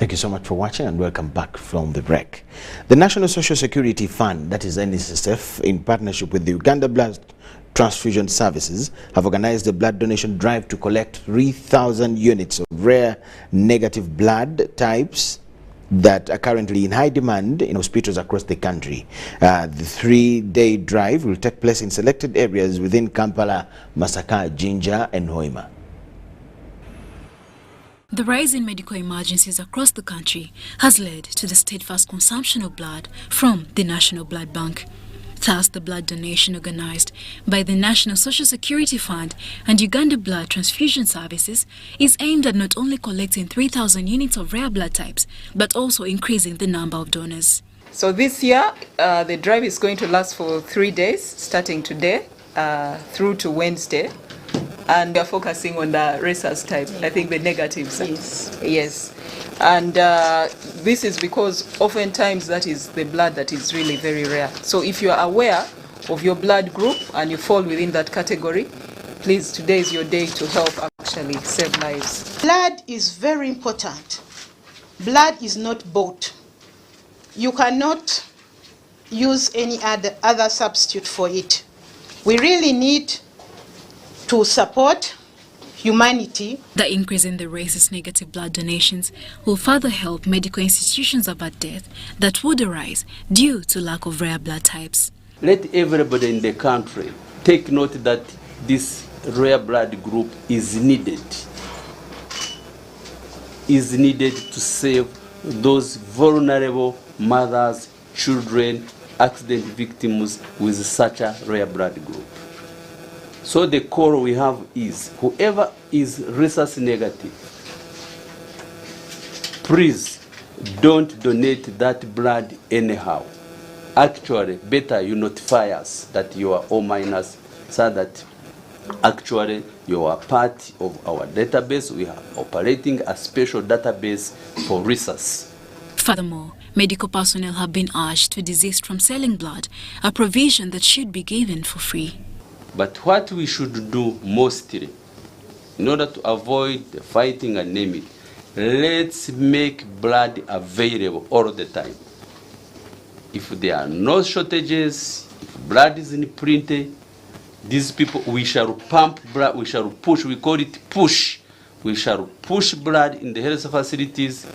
Thank you so much for watching and welcome back from the break. The National Social Security Fund, that is NSSF, in partnership with the Uganda Blood Transfusion Services, have organized a blood donation drive to collect 3,000 units of rare negative blood types that are currently in high demand in hospitals across the country. The 3-day drive will take place in selected areas within Kampala, Masaka, Jinja and Hoima. The rise in medical emergencies across the country has led to the steadfast consumption of blood from the National Blood Bank. Thus, the blood donation organized by the National Social Security Fund and Uganda Blood Transfusion Services is aimed at not only collecting 3,000 units of rare blood types, but also increasing the number of donors. So this year, the drive is going to last for 3 days, starting today through to Wednesday. And we are focusing on the rhesus type, I think the negatives. Yes. And this is because oftentimes that is the blood that is really very rare. So if you are aware of your blood group and you fall within that category, please, today is your day to help actually save lives. Blood is very important. Blood is not bought. You cannot use any other substitute for it. We really need to support humanity. The increase in the rhesus negative blood donations will further help medical institutions avert death that would arise due to lack of rare blood types. Let everybody in the country take note that this rare blood group is needed to save those vulnerable mothers, children, accident victims with such a rare blood group. So the call we have is, whoever is rhesus negative, please don't donate that blood anyhow. Actually, better you notify us that you are O-, so that actually you are part of our database. We are operating a special database for rhesus. Furthermore, medical personnel have been urged to desist from selling blood, a provision that should be given for free. But what we should do mostly, in order to avoid the fighting anemia, let's make blood available all the time. If there are no shortages, if blood is in plenty, these people, we shall pump blood, we shall push, we call it push. We shall push blood in the health facilities.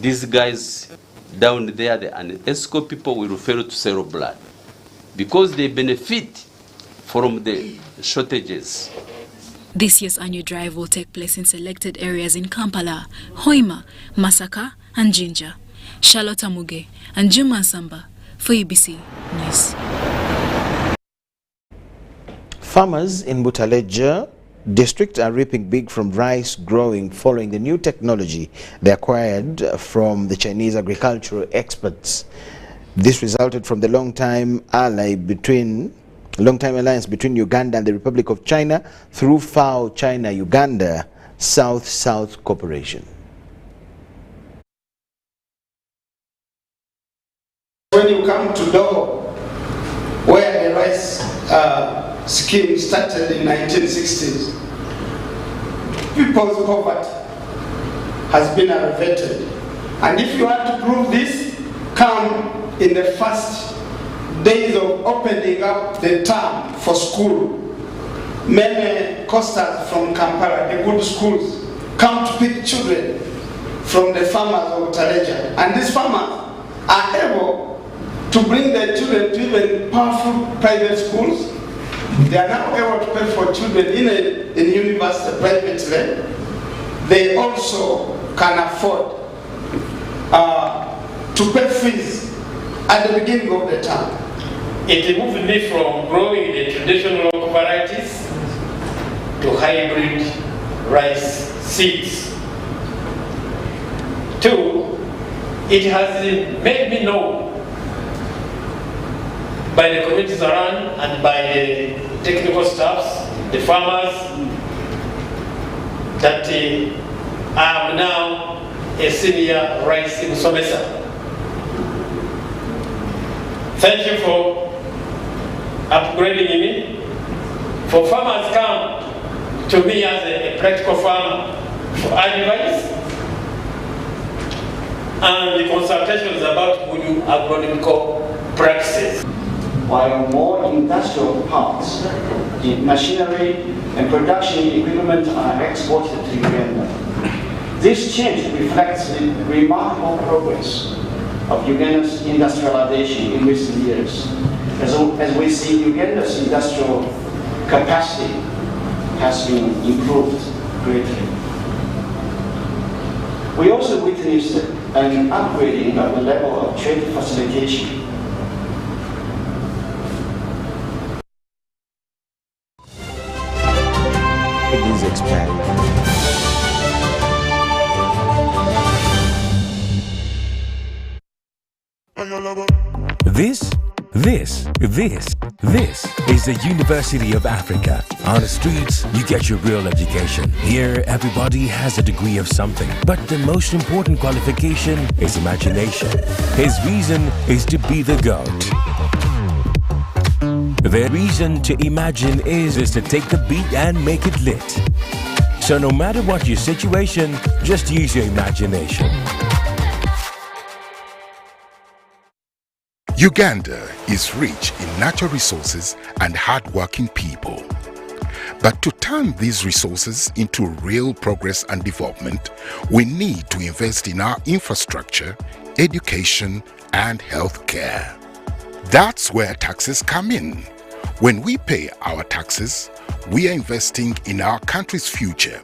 These guys down there, the ESCO people, will refer to sell blood because they benefit from the shortages. This year's annual drive will take place in selected areas in Kampala, Hoima, Masaka and Jinja. Charlotte Amuge and Juma Nsamba for UBC News. Farmers in Butaleja district are reaping big from rice growing following the new technology they acquired from the Chinese agricultural experts. This resulted from the long-time alliance between Uganda and the Republic of China through FAO China-Uganda South-South Cooperation. When you come to Doho, where the rice scheme started in 1960s, people's poverty has been alleviated. And if you want to prove this, come in the first days of opening up the term for school. Many coasters from Kampala, the good schools, come to pick children from the farmers of Butaleja. And these farmers are able to bring their children to even powerful private schools. They are now able to pay for children in university privately. They also can afford to pay fees at the beginning of the term. It moved me from growing the traditional varieties to hybrid rice seeds. 2, it has made me know by the communities around and by the technical staffs, the farmers, that I am now a senior rice Musomesa. Thank you for upgrading me. For farmers come to me as a practical farmer for advice. and the consultations about good agronomical practices. While more industrial parts, the machinery and production equipment are exported to Uganda. This change reflects the remarkable progress of Uganda's industrialization in recent years, as we see Uganda's industrial capacity has been improved greatly. We also witnessed an upgrading of the level of trade facilitation. Please expand. This is the University of Africa. On the streets, you get your real education. Here, everybody has a degree of something. But the most important qualification is imagination. His reason is to be the GOAT. The reason to imagine is to take the beat and make it lit. So no matter what your situation, just use your imagination. Uganda is rich in natural resources and hard-working people. But to turn these resources into real progress and development, we need to invest in our infrastructure, education, and healthcare. That's where taxes come in. When we pay our taxes, we are investing in our country's future.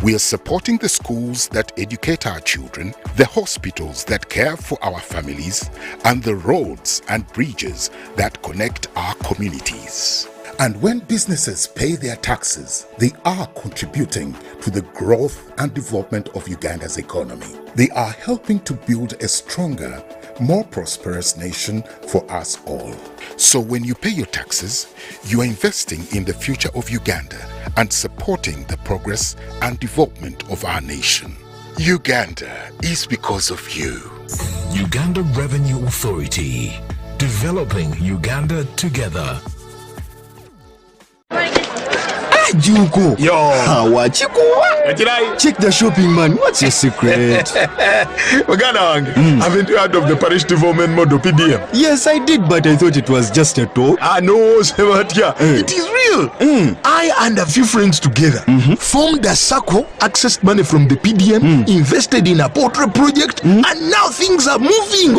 We are supporting the schools that educate our children, the hospitals that care for our families, and the roads and bridges that connect our communities. And when businesses pay their taxes, they are contributing to the growth and development of Uganda's economy. They are helping to build a stronger, more prosperous nation for us all. So when you pay your taxes, you are investing in the future of Uganda and supporting the progress and development of our nation. Uganda is because of you. Uganda Revenue Authority, developing Uganda together. Juko. Yo. Check the shopping, man. What's your secret? Haven't you heard of the parish development model, PDM? Yes, I did, but I thought it was just a talk. No, it is real. I and a few friends together formed a circle, accessed money from the PDM, invested in a poultry project, and now things are moving.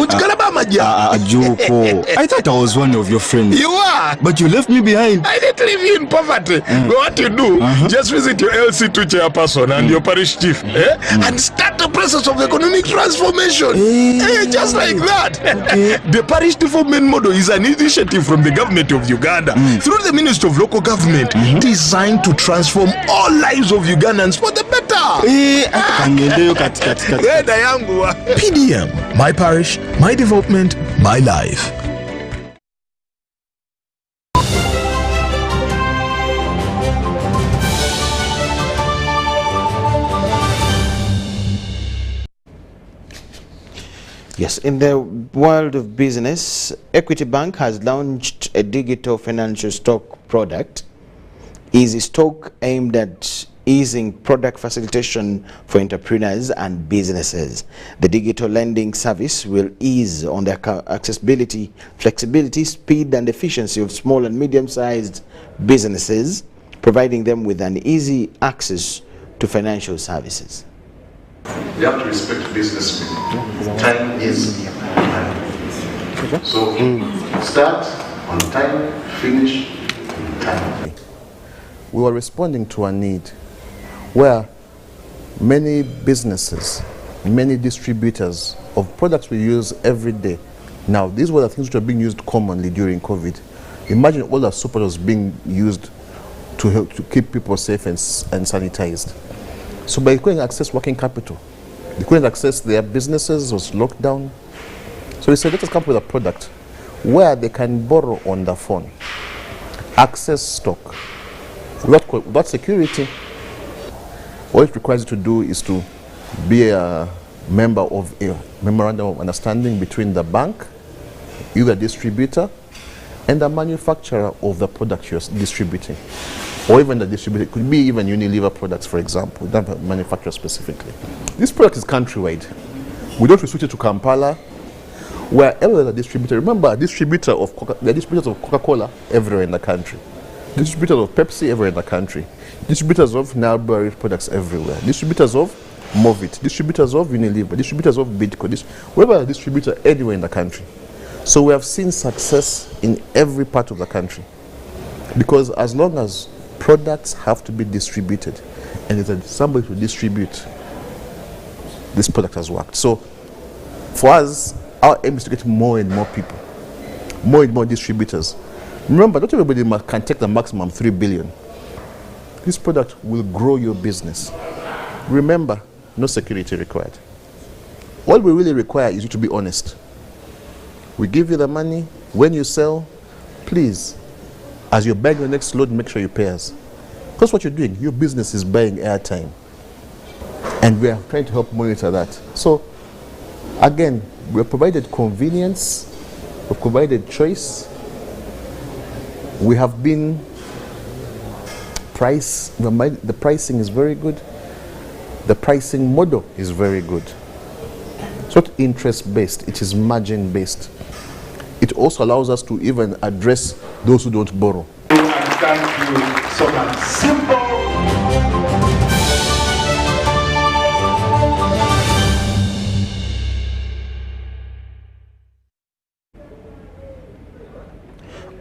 Juko. I thought I was one of your friends. You are. But you left me behind. I didn't leave you in poverty. What you do, just visit your LC2 chairperson and your parish chief and start the process of economic transformation. Just like that. The parish development model is an initiative from the government of Uganda through the Ministry of Local Government designed to transform all lives of Ugandans for the better. PDM, my parish, my development, my life. Yes, in the world of business, Equity Bank has launched a digital financial stock product. Easy Stock, aimed at easing product facilitation for entrepreneurs and businesses. The digital lending service will ease on the accessibility, flexibility, speed and efficiency of small and medium-sized businesses, providing them with an easy access to financial services. You have to respect business people. Time is money. So start on time, finish on time. We were responding to a need where many businesses, many distributors of products we use every day. Now, these were the things which were being used commonly during COVID. Imagine all the soap was being used to help to keep people safe and sanitized. So by couldn't access working capital, they couldn't access their businesses, was locked down. So we said, let us come up with a product where they can borrow on the phone, access stock, without security. All it requires you to do is to be a member of a memorandum of understanding between the bank, you the distributor, and the manufacturer of the product you're distributing. Or even the distributor, it could be even Unilever products, for example, not manufacturer specifically. This product is countrywide. We don't restrict it to Kampala. Wherever there's a distributor, remember, there are distributors of Coca-Cola everywhere in the country. Distributors of Pepsi everywhere in the country. Distributors of Nalbury products everywhere. Distributors of Movit. Distributors of Unilever. Distributors of Bidco. Wherever a distributor anywhere in the country. So we have seen success in every part of the country. Because as long as products have to be distributed and there's somebody to distribute, this product has worked. So for us, our aim is to get more and more people, more and more distributors. Remember, not everybody can take the maximum 3 billion. This product will grow your business. Remember, no security required. All we really require is you to be honest. We give you the money. When you sell, please, as you're buying your next load, make sure you pay us. Because what you're doing, your business is buying airtime. And we are trying to help monitor that. So, again, we have provided convenience, we've provided choice. We have been the pricing is very good. The pricing model is very good. It's not interest-based, it is margin-based. It also allows us to even address those who don't borrow. Thank you so much. Simple.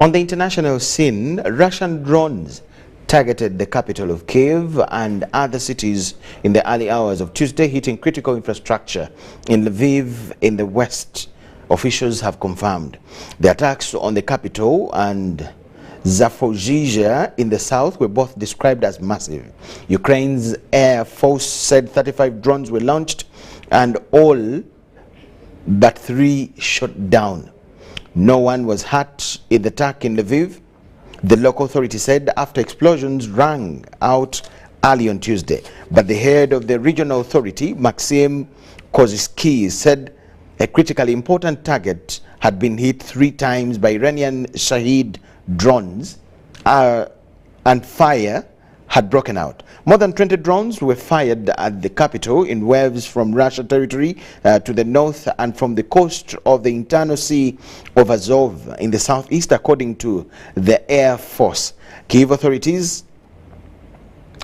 On the international scene, Russian drones targeted the capital of Kiev and other cities in the early hours of Tuesday, hitting critical infrastructure in Lviv in the west, officials have confirmed. The attacks on the capital and Zaporizhzhia in the south were both described as massive. Ukraine's Air Force said 35 drones were launched and all but 3 shot down. No one was hurt in the attack in Lviv, the local authority said, after explosions rang out early on Tuesday. But the head of the regional authority, Maxim Kozysky, said a critically important target had been hit 3 times by Iranian Shahid drones and fire had broken out. More than 20 drones were fired at the capital in waves from Russia territory to the north and from the coast of the internal sea of Azov in the southeast, according to the Air Force. Kyiv authorities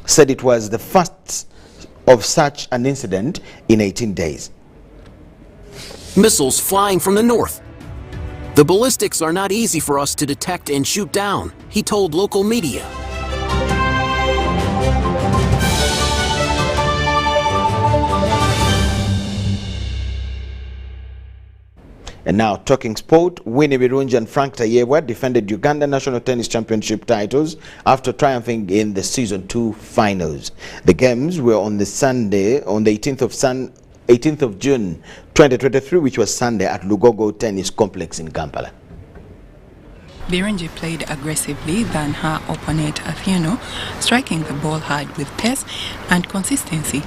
said it was the first of such an incident in 18 days. Missiles flying from the north. The ballistics are not easy for us to detect and shoot down, he told local media. And now, talking sport, Winnie Birungi and Frank Tayewa defended Uganda National Tennis Championship titles after triumphing in the Season 2 finals. The games were on the Sunday, on the 18th of June 2023, which was Sunday at Lugogo Tennis Complex in Kampala. Birungi played aggressively than her opponent Atieno, striking the ball hard with pace and consistency,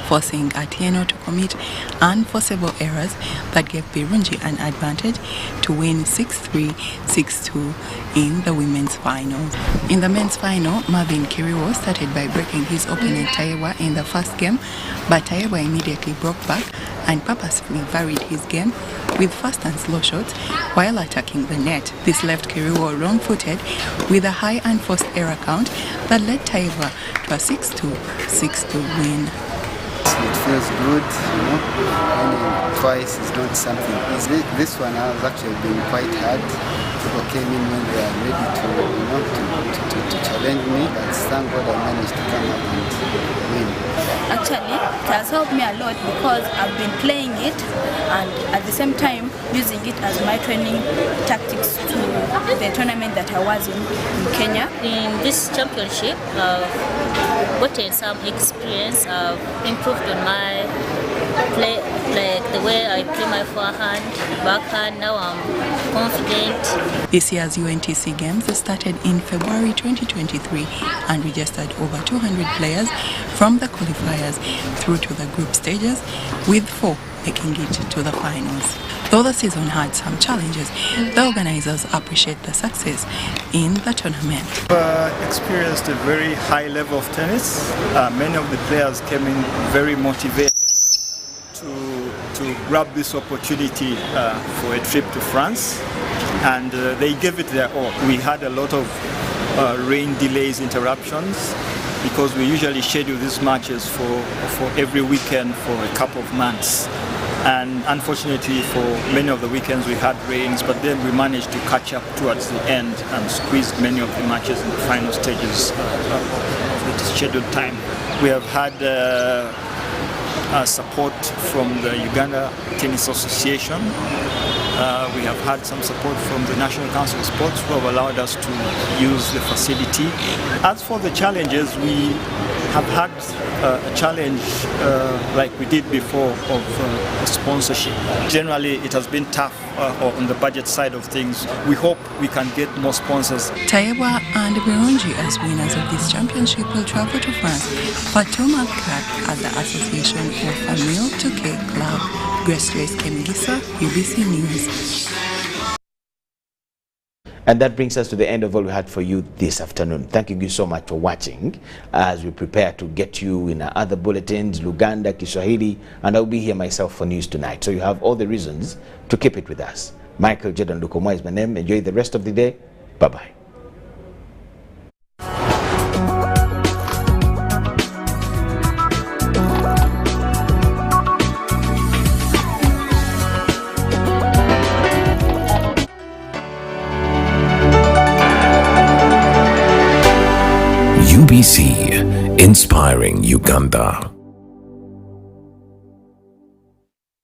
forcing Atieno to commit unforceable errors that gave Birungi an advantage to win 6-3, 6-2 in the women's finals. In the men's final, Marvin Kiriwo started by breaking his opponent Tayewa in the first game, but Tayewa immediately broke back and purposefully varied his game with fast and slow shots while attacking the net. This left Kiriwo wrong-footed with a high unforced error count that led Tayewa to a 6-2, 6-2 win. It feels good, winning twice is not something easy. This one has actually been quite hard. People came in when they are ready to challenge me, but thank God I managed to come up and win. Actually, it has helped me a lot because I've been playing it and at the same time using it as my training tactics to the tournament that I was in Kenya. In this championship, I've gotten some experience. I've improved on my play, like the way I play my forehand, backhand. Now I'm confident. This year's UNTC Games started in February 2023 and registered over 200 players from the qualifiers through to the group stages, with 4 making it to the finals. Though the season had some challenges, the organizers appreciate the success in the tournament. We experienced a very high level of tennis. Many of the players came in very motivated to to grab this opportunity for a trip to France, and they gave it their all. We had a lot of rain delays, interruptions, because we usually schedule these matches for every weekend for a couple of months. And unfortunately for many of the weekends we had rains, but then we managed to catch up towards the end and squeezed many of the matches in the final stages of the scheduled time. We have had support from the Uganda Tennis Association. We have had some support from the National Council of Sports, who have allowed us to use the facility. As for the challenges, we have had a challenge like we did before of sponsorship. Generally, it has been tough on the budget side of things. We hope we can get more sponsors. Tayewa and Birungi, as winners of this championship, will travel to France for 2-month camp at the Association of Famille Touquet Club. Grace Kemgisa, UBC News. And that brings us to the end of all we had for you this afternoon. Thank you so much for watching as we prepare to get you in our other bulletins, Luganda, Kiswahili, and I'll be here myself for news tonight. So you have all the reasons to keep it with us. Michael Jordan Lukomwa is my name. Enjoy the rest of the day. Bye-bye. UBC, inspiring Uganda.